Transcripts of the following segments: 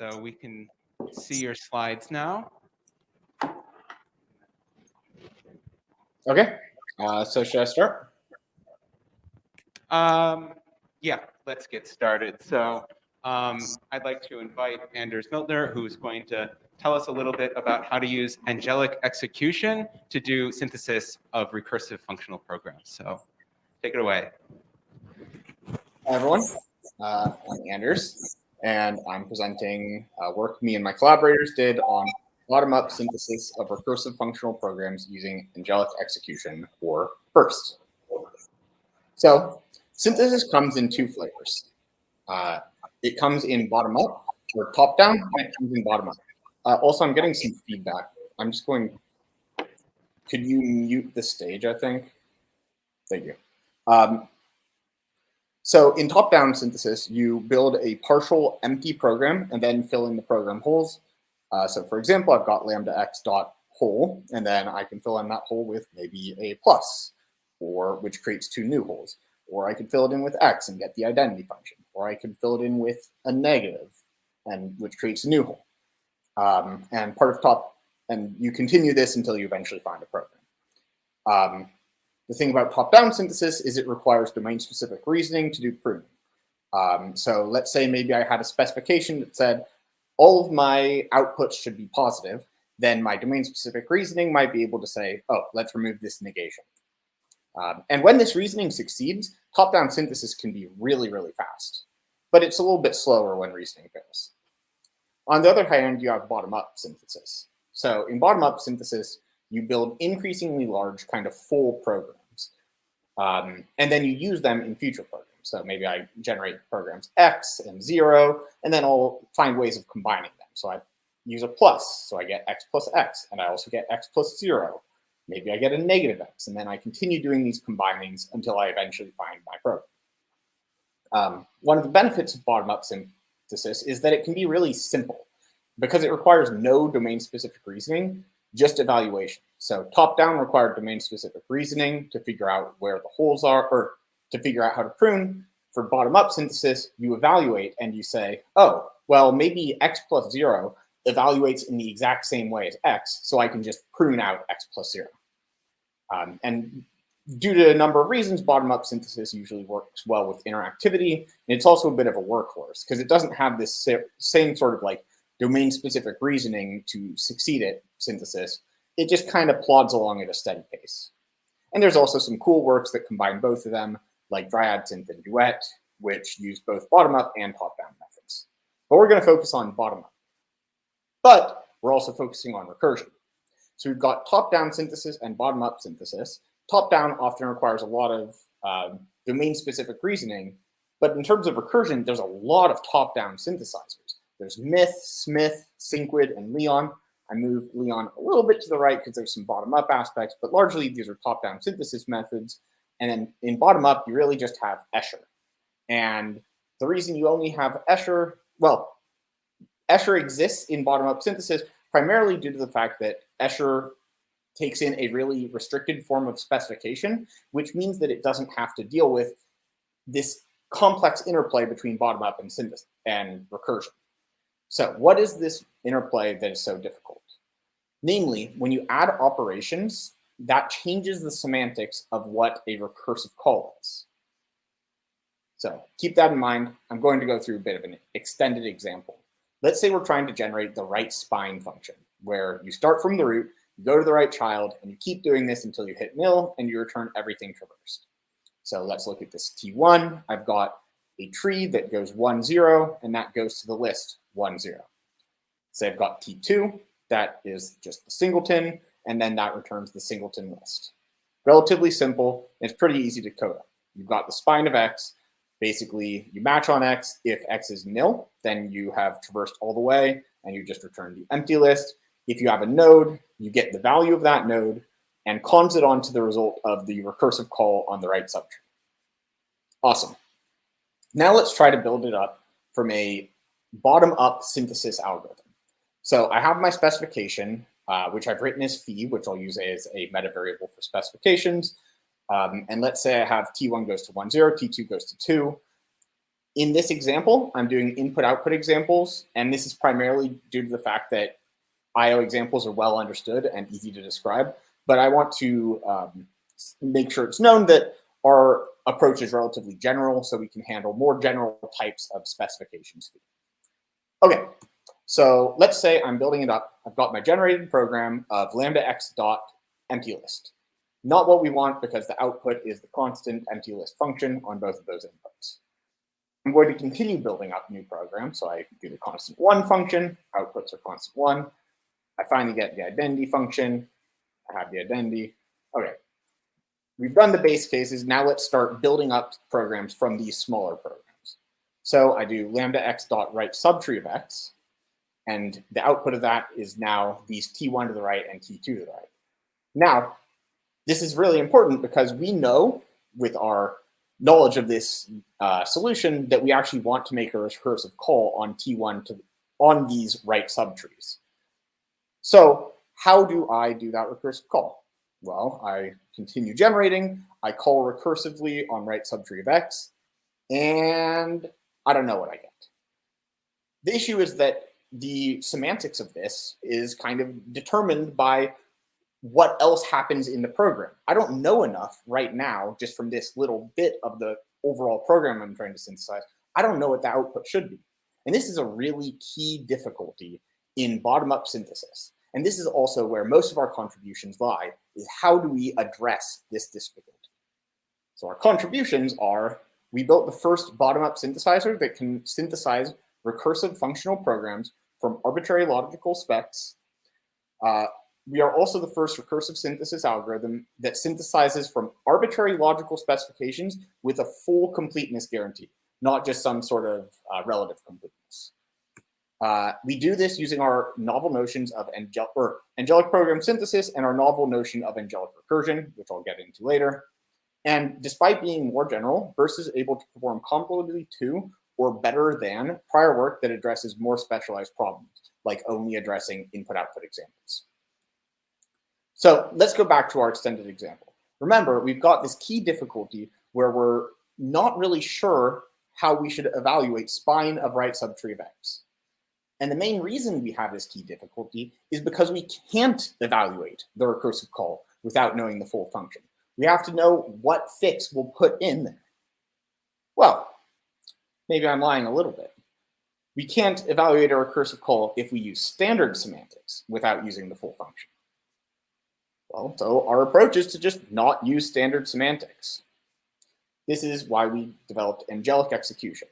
So we can see your slides now. Okay, so should I start? Yeah, let's get started. So I'd like to invite Anders Miltner, who's going to tell us a little bit about how to use Angelic Execution to do synthesis of recursive functional programs. So take it away. Hi, everyone. I'm Anders, and I'm presenting work me and my collaborators did on bottom-up synthesis of recursive functional programs using Angelic Execution, or FIRST. So synthesis comes in two flavors. It comes in bottom-up, or top-down, and it comes in bottom-up. Also, I'm getting some feedback. I'm just going, could you mute the stage, I think? Thank you. So in top-down synthesis, you build a partial empty program and then fill in the program holes. So for example, I've got lambda x dot hole, and then I can fill in that hole with maybe a plus, or which creates two new holes. Or I could fill it in with x and get the identity function. Or I could fill it in with a negative, and which creates a new hole. And part of and you continue this until you eventually find a program. The thing about top-down synthesis is it requires domain-specific reasoning to do pruning. So let's say maybe I had a specification that said all of my outputs should be positive, then my domain-specific reasoning might be able to say, oh, let's remove this negation. And when this reasoning succeeds, top-down synthesis can be really, really fast, but it's a little bit slower when reasoning fails. On the other hand, you have bottom-up synthesis. So in bottom-up synthesis, you build increasingly large kind of full programs. And then you use them in future programs. So maybe I generate programs X and 0, and then I'll find ways of combining them. So I use a plus, so I get X plus X, and I also get X plus 0. Maybe I get a negative X, and then I continue doing these combinings until I eventually find my program. One of the benefits of bottom-up synthesis is that it can be really simple because it requires no domain-specific reasoning, just evaluation. So top-down required domain-specific reasoning to figure out where the holes are, or to figure out how to prune. For bottom-up synthesis, you evaluate and you say, oh, well, maybe X plus 0 evaluates in the exact same way as X, so I can just prune out X plus 0. And due to a number of reasons, bottom-up synthesis usually works well with interactivity. And it's also a bit of a workhorse because it doesn't have this same sort of like domain-specific reasoning to succeed at synthesis. It just kind of plods along at a steady pace. And there's also some cool works that combine both of them, like Dryad Synth and Duet, which use both bottom-up and top-down methods. But we're going to focus on bottom-up. But we're also focusing on recursion. So we've got top-down synthesis and bottom-up synthesis. Top-down often requires a lot of domain-specific reasoning, but in terms of recursion, there's a lot of top-down synthesizers. There's Myth, Smith, Synquid, and Leon. I moved Leon a little bit to the right because there's some bottom-up aspects, but largely these are top-down synthesis methods. And then in bottom-up, you really just have Escher. And the reason you only have Escher, well, Escher exists in bottom-up synthesis primarily due to the fact that Escher takes in a really restricted form of specification, which means that it doesn't have to deal with this complex interplay between bottom-up and synthesis and recursion. So what is this interplay that is so difficult? Namely, when you add operations, that changes the semantics of what a recursive call is. So keep that in mind. I'm going to go through a bit of an extended example. Let's say we're trying to generate the right spine function, where you start from the root, you go to the right child, and you keep doing this until you hit nil, and you return everything traversed. So let's look at this T1. I've got a tree that goes 1, 0, and that goes to the list 1, 0. So I've got T2, that is just the singleton, and then that returns the singleton list. Relatively simple. It's pretty easy to code up. You've got the spine of X. Basically, you match on X. If X is nil, then you have traversed all the way, and you just return the empty list. If you have a node, you get the value of that node and cons it onto the result of the recursive call on the right subtree. Awesome. Now let's try to build it up from a bottom-up synthesis algorithm. So I have my specification, which I've written as phi, which I'll use as a meta variable for specifications. And let's say I have T1 goes to 1, 0, T2 goes to 2. In this example, I'm doing input-output examples, and this is primarily due to the fact that I/O examples are well understood and easy to describe, but I want to make sure it's known that our approach is relatively general, so we can handle more general types of specifications. Okay, so let's say I'm building it up. I've got my generated program of lambda x dot empty list. Not what we want because the output is the constant empty list function on both of those inputs. I'm going to continue building up new programs, so I do the constant one function, outputs are constant one. I finally get the identity function. I have the identity. Okay, we've done the base cases. Now let's start building up programs from these smaller programs. So I do lambda x dot write subtree of x, and the output of that is now these t1 to the right and t2 to the right. Now, this is really important because we know with our knowledge of this solution that we actually want to make a recursive call on t1 on these right subtrees. So how do I do that recursive call? Well, I continue generating, I call recursively on right subtree of x, and I don't know what I get. The issue is that the semantics of this is kind of determined by what else happens in the program. I don't know enough right now, just from this little bit of the overall program I'm trying to synthesize. I don't know what the output should be. And this is a really key difficulty in bottom-up synthesis. And this is also where most of our contributions lie, is how do we address this difficulty? So our contributions are, we built the first bottom-up synthesizer that can synthesize recursive functional programs from arbitrary logical specs. We are also the first recursive synthesis algorithm that synthesizes from arbitrary logical specifications with a full completeness guarantee, not just some sort of relative completeness. We do this using our novel notions of angelic program synthesis and our novel notion of angelic recursion, which I'll get into later. And despite being more general, Burst is able to perform comparably to or better than prior work that addresses more specialized problems, like only addressing input-output examples. So let's go back to our extended example. Remember, we've got this key difficulty where we're not really sure how we should evaluate spine of right subtree of x. And the main reason we have this key difficulty is because we can't evaluate the recursive call without knowing the full function. We have to know what fix we'll put in there. Well, maybe I'm lying a little bit. We can't evaluate a recursive call if we use standard semantics without using the full function. Well, so our approach is to just not use standard semantics. This is why we developed Angelic Execution,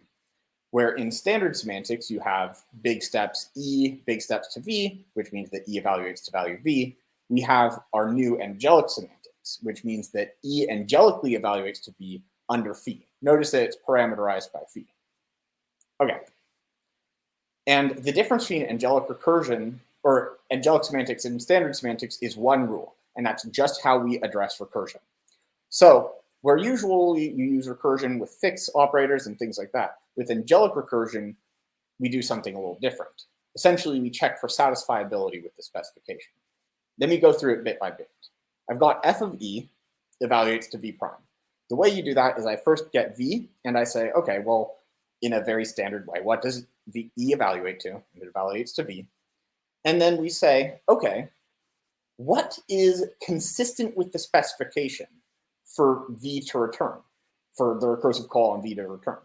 where in standard semantics, you have big steps E, big steps to V, which means that E evaluates to value V. We have our new angelic semantics, which means that E angelically evaluates to V under phi. Notice that it's parameterized by phi. Okay. And the difference between angelic recursion or angelic semantics and standard semantics is one rule, and that's just how we address recursion. So where usually you use recursion with fixed operators and things like that, with angelic recursion, we do something a little different. Essentially, we check for satisfiability with the specification. Let me go through it bit by bit. I've got f of e evaluates to v prime. The way you do that is I first get v, and I say, okay, well, in a very standard way, what does e evaluate to? And it evaluates to v. And then we say, okay, what is consistent with the specification for v to return, for the recursive call on v to return?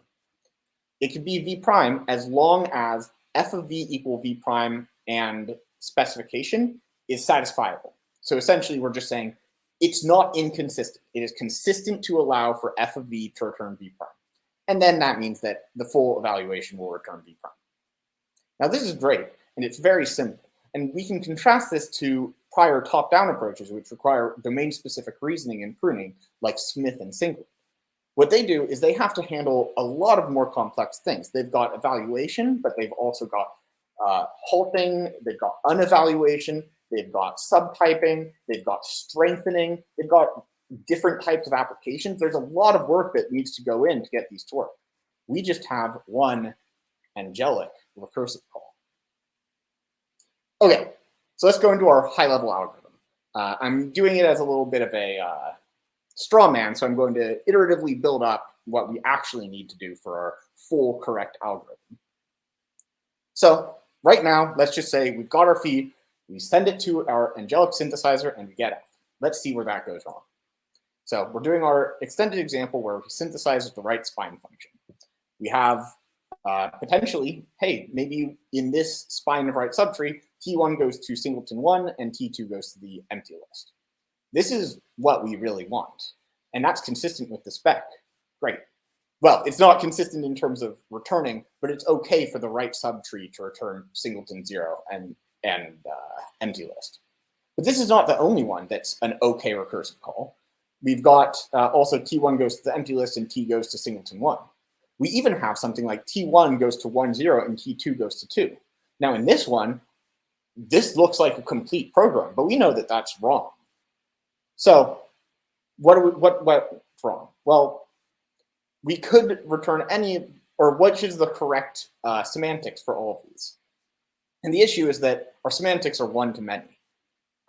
It could be v prime as long as f of v equal v prime and specification is satisfiable. So essentially, we're just saying it's not inconsistent. It is consistent to allow for f of v to return v prime. And then that means that the full evaluation will return v prime. Now, this is great, and it's very simple. And we can contrast this to prior top-down approaches, which require domain-specific reasoning and pruning, like Smith and Singlet. What they do is they have to handle a lot of more complex things. They've got evaluation, but they've also got halting, they've got unevaluation, they've got subtyping, they've got strengthening, they've got different types of applications. There's a lot of work that needs to go in to get these to work. We just have one angelic recursive call. Okay, so let's go into our high-level algorithm. I'm doing it as a little bit of a straw man, so I'm going to iteratively build up what we actually need to do for our full correct algorithm. So right now, let's just say we've got our feed, we send it to our Angelic synthesizer, and we get F. Let's see where that goes wrong. So we're doing our extended example where we synthesize with the right spine function. We have potentially, hey, maybe in this spine of right subtree, T1 goes to singleton 1 and T2 goes to the empty list. This is what we really want, and that's consistent with the spec. Great. Well, it's not consistent in terms of returning, but it's okay for the right subtree to return singleton 0 and empty list. But this is not the only one that's an okay recursive call. We've got also T1 goes to the empty list and T goes to singleton 1. We even have something like T1 goes to 1, 0 and T2 goes to 2. Now in this one, this looks like a complete program, but we know that that's wrong. So what's wrong? Well, we could return any, or which is the correct semantics for all of these. And the issue is that our semantics are one-to-many.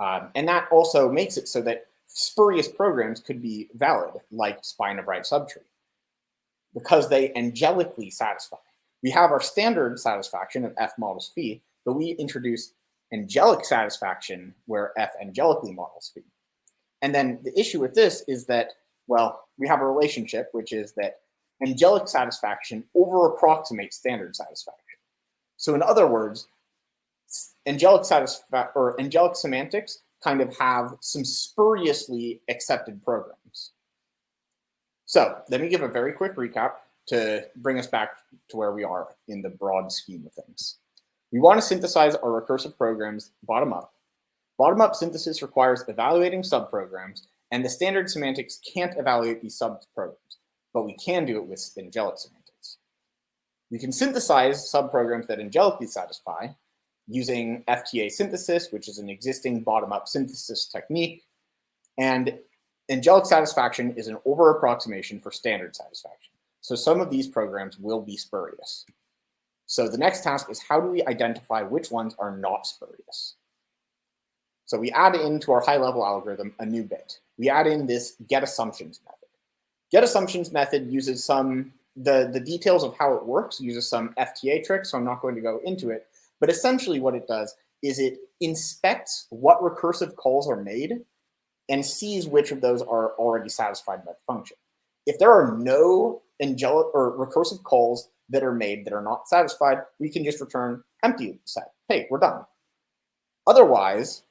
And that also makes it so that spurious programs could be valid, like spine of right subtree, because they angelically satisfy. We have our standard satisfaction of F models phi, but we introduce angelic satisfaction where F angelically models phi. And then the issue with this is that, well, we have a relationship, which is that angelic satisfaction over approximates standard satisfaction. So in other words, angelic semantics kind of have some spuriously accepted programs. So let me give a very quick recap to bring us back to where we are in the broad scheme of things. We want to synthesize our recursive programs bottom up. Bottom-up synthesis requires evaluating subprograms, and the standard semantics can't evaluate these subprograms, but we can do it with angelic semantics. We can synthesize subprograms that angelically satisfy using FTA synthesis, which is an existing bottom-up synthesis technique, and angelic satisfaction is an over-approximation for standard satisfaction. So some of these programs will be spurious. So the next task is how do we identify which ones are not spurious? So we add into our high-level algorithm a new bit. We add in this getAssumptions method. GetAssumptions method uses the details of how it works, uses some FTA tricks, so I'm not going to go into it. But essentially what it does is it inspects what recursive calls are made and sees which of those are already satisfied by the function. If there are no angelic or recursive calls that are made that are not satisfied, we can just return empty set. Hey, we're done. Otherwise,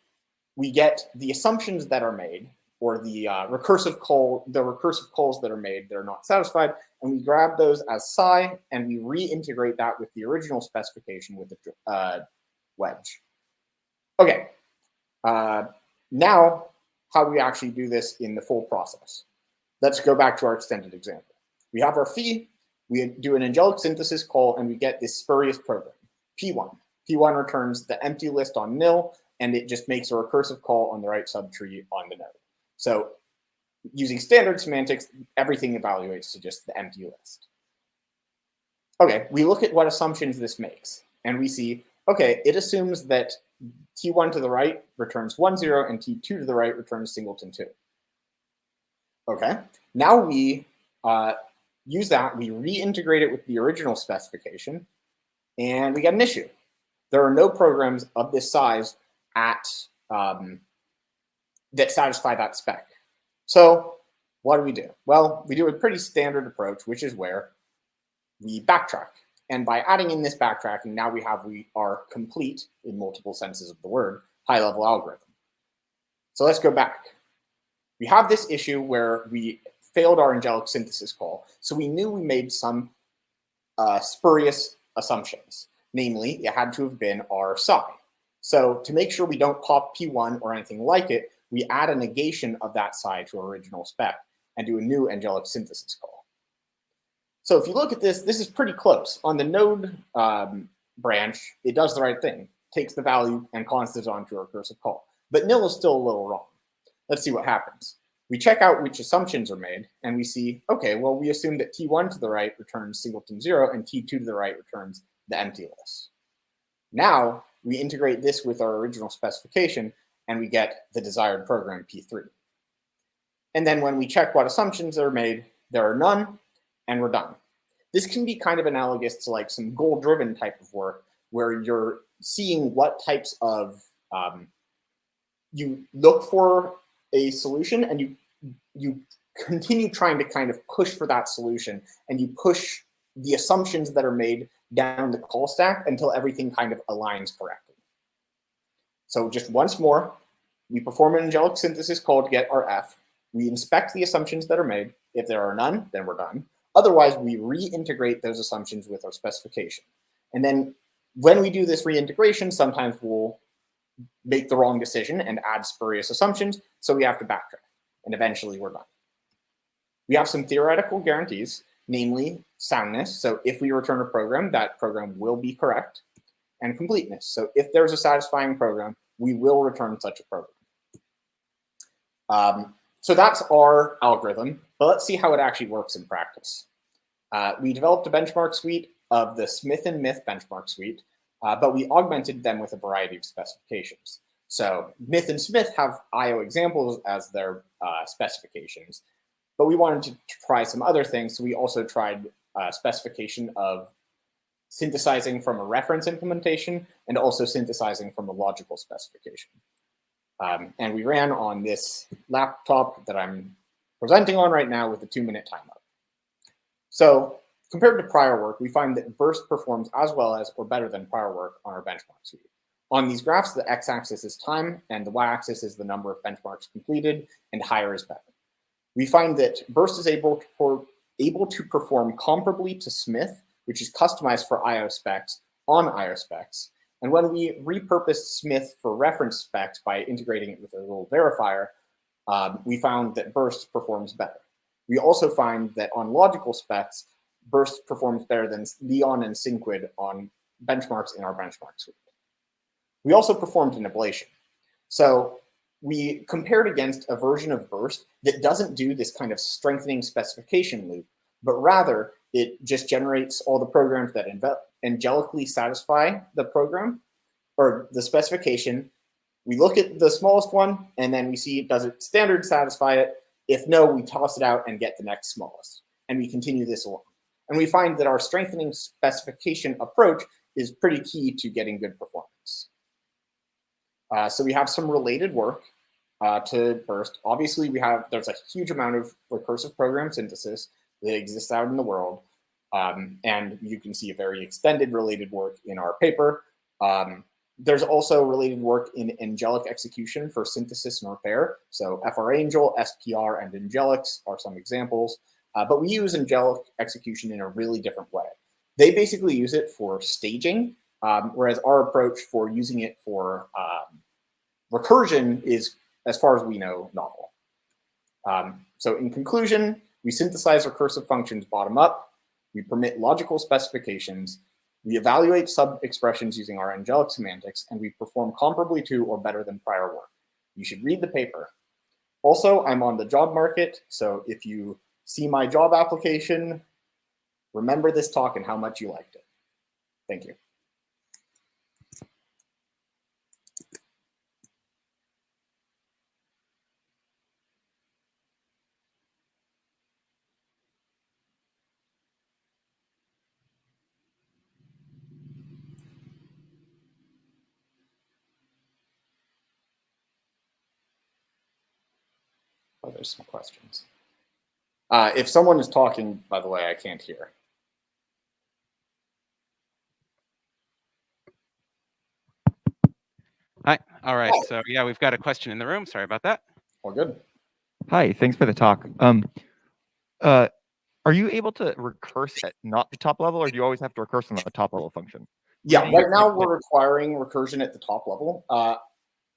we get the assumptions that are made, or the recursive calls that are made that are not satisfied, and we grab those as psi, and we reintegrate that with the original specification with the wedge. Okay, now how do we actually do this in the full process? Let's go back to our extended example. We have our phi, we do an angelic synthesis call, and we get this spurious program, P1. P1 returns the empty list on nil, and it just makes a recursive call on the right subtree on the node. So using standard semantics, everything evaluates to just the empty list. Okay, we look at what assumptions this makes, and we see, okay, it assumes that T1 to the right returns 1, 0, and T2 to the right returns singleton 2. Okay, now we use that, we reintegrate it with the original specification, and we get an issue. There are no programs of this size that satisfy that spec. So what do? Well, we do a pretty standard approach, which is where we backtrack. And by adding in this backtracking, now we are complete, in multiple senses of the word, high-level algorithm. So let's go back. We have this issue where we failed our angelic synthesis call. So we knew we made some spurious assumptions. Namely, it had to have been our psi. So to make sure we don't pop P1 or anything like it, we add a negation of that psi to our original spec and do a new angelic synthesis call. So if you look at this, this is pretty close. On the node branch, it does the right thing, takes the value and constants onto a recursive call. But nil is still a little wrong. Let's see what happens. We check out which assumptions are made, and we see, okay, well, we assume that T1 to the right returns singleton 0, and T2 to the right returns the empty list. Now, we integrate this with our original specification, and we get the desired program P3. And then when we check what assumptions are made, there are none. and we're done. This can be kind of analogous to like some goal-driven type of work where you're seeing what types of, you look for a solution and you continue trying to kind of push for that solution, and you push the assumptions that are made down the call stack until everything kind of aligns correctly. So just once more, we perform an angelic synthesis called getRF. We inspect the assumptions that are made. If there are none, then we're done. Otherwise, we reintegrate those assumptions with our specification. And then when we do this reintegration, sometimes we'll make the wrong decision and add spurious assumptions, so we have to backtrack, and eventually we're done. We have some theoretical guarantees, namely soundness. So if we return a program, that program will be correct, and completeness. So if there's a satisfying program, we will return such a program. So that's our algorithm, but let's see how it actually works in practice. We developed a benchmark suite of the Smith and Myth benchmark suite, but we augmented them with a variety of specifications. So Myth and Smith have IO examples as their specifications, but we wanted to try some other things. So we also tried specification of synthesizing from a reference implementation and also synthesizing from a logical specification. And we ran on this laptop that I'm presenting on right now with a 2-minute timeout. So compared to prior work, we find that burst performs as well as or better than prior work on our benchmark suite. On these graphs, the x-axis is time and the y-axis is the number of benchmarks completed, and higher is better. We find that burst is able to perform comparably to Smith, which is customized for IO specs on IO specs. And when we repurposed Smith for reference specs by integrating it with a little verifier, we found that burst performs better. We also find that on logical specs, burst performs better than Leon and Synquid on benchmarks in our benchmark suite. We also performed an ablation. So we compared against a version of burst that doesn't do this kind of strengthening specification loop, but rather it just generates all the programs that angelically satisfy the program or the specification. We look at the smallest one and then we see, does it standard satisfy it? If no, we toss it out and get the next smallest. And we continue this along. And we find that our strengthening specification approach is pretty key to getting good performance. So we have some related work to burst. Obviously, there's a huge amount of recursive program synthesis that exists out in the world. And you can see a very extended related work in our paper. There's also related work in Angelic Execution for synthesis and repair. So FRAngel, SPR, and Angelics are some examples. But we use Angelic Execution in a really different way. They basically use it for staging, whereas our approach for using it for recursion is, as far as we know, novel. So in conclusion, we synthesize recursive functions bottom up. We permit logical specifications. We evaluate sub-expressions using our angelic semantics, and we perform comparably to or better than prior work. You should read the paper. Also, I'm on the job market, so if you see my job application, remember this talk and how much you liked it. Thank you. Oh, there's some questions. If someone is talking, by the way, I can't hear. Hi. All right. Hi. So yeah, we've got a question in the room. Sorry about that. All good. Hi. Thanks for the talk. Are you able to recurse at not the top level, or do you always have to recurse on the top level function? Yeah. Right now we're requiring recursion at the top level.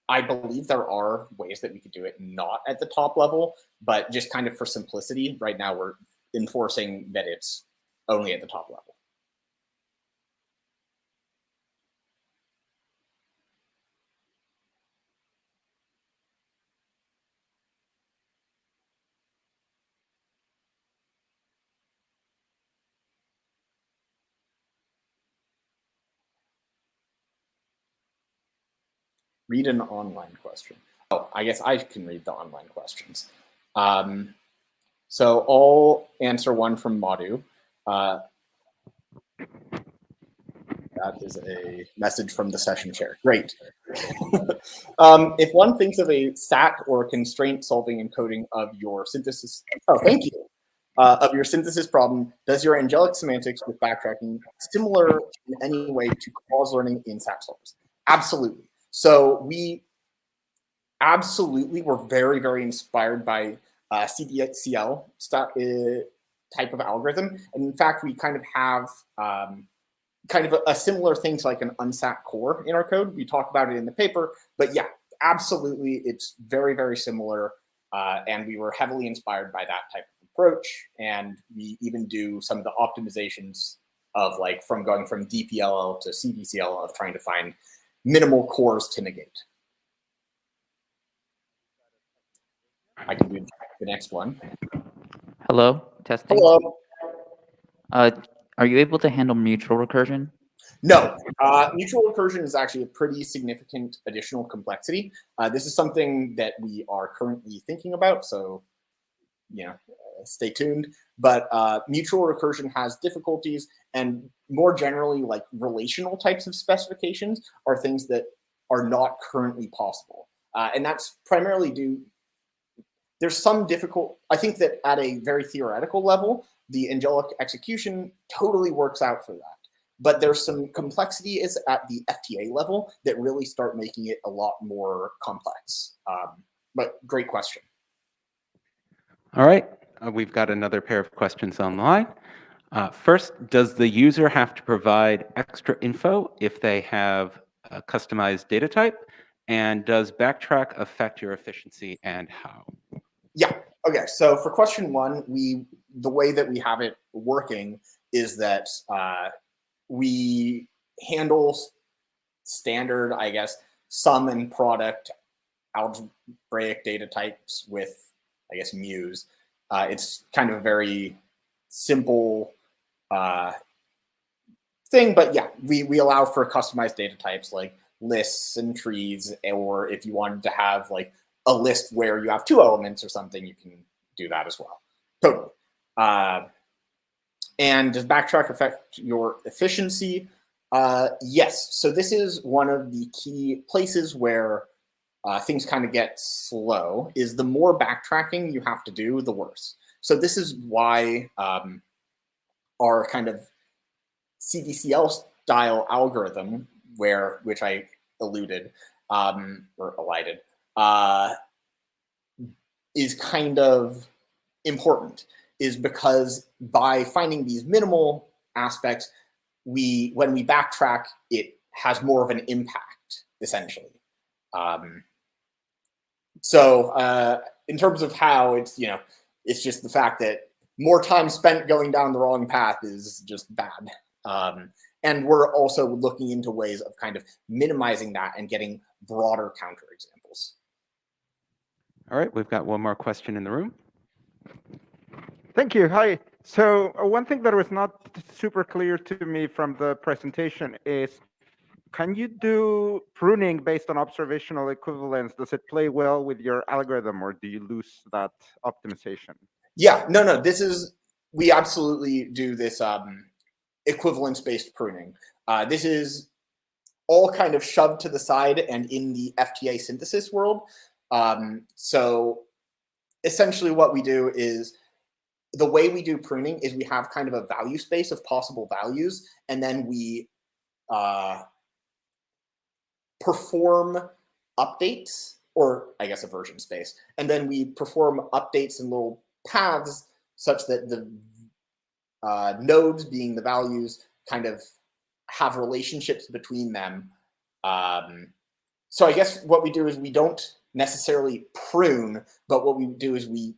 I believe there are ways that we could do it not at the top level, but just kind of for simplicity, right now we're enforcing that it's only at the top level. Read an online question. Oh, I guess I can read the online questions. So I'll answer one from Madhu. That is a message from the session chair. Great. If one thinks of a SAT or constraint solving encoding of your synthesis, thank you, of your synthesis problem, does your angelic semantics with backtracking similar in any way to cause learning in SAT solvers? Absolutely. So we absolutely were very, very inspired by CDCL type of algorithm. And in fact, we kind of have kind of a similar thing to like an unsat core in our code. We talk about it in the paper, but yeah, absolutely, it's very, very similar. And we were heavily inspired by that type of approach. And we even do some of the optimizations of like going from DPLL to CDCL of trying to find minimal cores to negate. I can do the next one. Hello, testing. Hello. Are you able to handle mutual recursion? No, mutual recursion is actually a pretty significant additional complexity. This is something that we are currently thinking about, so stay tuned. But mutual recursion has difficulties, and more generally, like relational types of specifications are things that are not currently possible, and that's primarily due. There's some I think that at a very theoretical level, the angelic execution totally works out for that. But there's some complexity is at the FTA level that really start making it a lot more complex. But great question. All right, we've got another pair of questions online. First, does the user have to provide extra info if they have a customized data type? And does backtrack affect your efficiency and how? Yeah, okay, so for question one, the way that we have it working is that we handle standard, I guess, sum and product algebraic data types with, I guess, Muse. It's kind of a very simple thing, but yeah, we allow for customized data types like lists and trees, or if you wanted to have like a list where you have 2 elements or something, you can do that as well. Totally. And does backtrack affect your efficiency? Yes. So this is one of the key places where things kind of get slow, is the more backtracking you have to do, the worse. So this is why our kind of CDCL style algorithm, which I alluded or elided, is kind of important, is because by finding these minimal aspects, when we backtrack, it has more of an impact, essentially. So in terms of how it's just the fact that more time spent going down the wrong path is just bad. And we're also looking into ways of kind of minimizing that and getting broader counterexamples. All right, we've got one more question in the room. Thank you. Hi. So one thing that was not super clear to me from the presentation is, can you do pruning based on observational equivalence? Does it play well with your algorithm, or do you lose that optimization? Yeah, no, we absolutely do this equivalence-based pruning. This is all kind of shoved to the side and in the FTA synthesis world. So essentially what we do is, the way we do pruning is we have kind of a value space of possible values, and then we perform updates, or I guess a version space, and then we perform updates in little paths such that the nodes, being the values, kind of have relationships between them. So I guess what we do is we don't necessarily prune, but what we do is we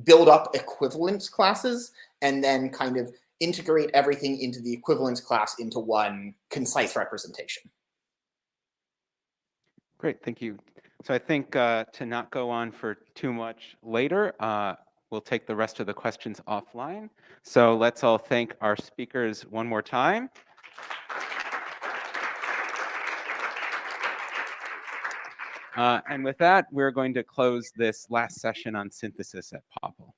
build up equivalence classes and then kind of integrate everything into the equivalence class into one concise representation. Great, thank you. So I think to not go on for too much later, we'll take the rest of the questions offline. So let's all thank our speakers one more time. And with that, we're going to close this last session on synthesis at POPL.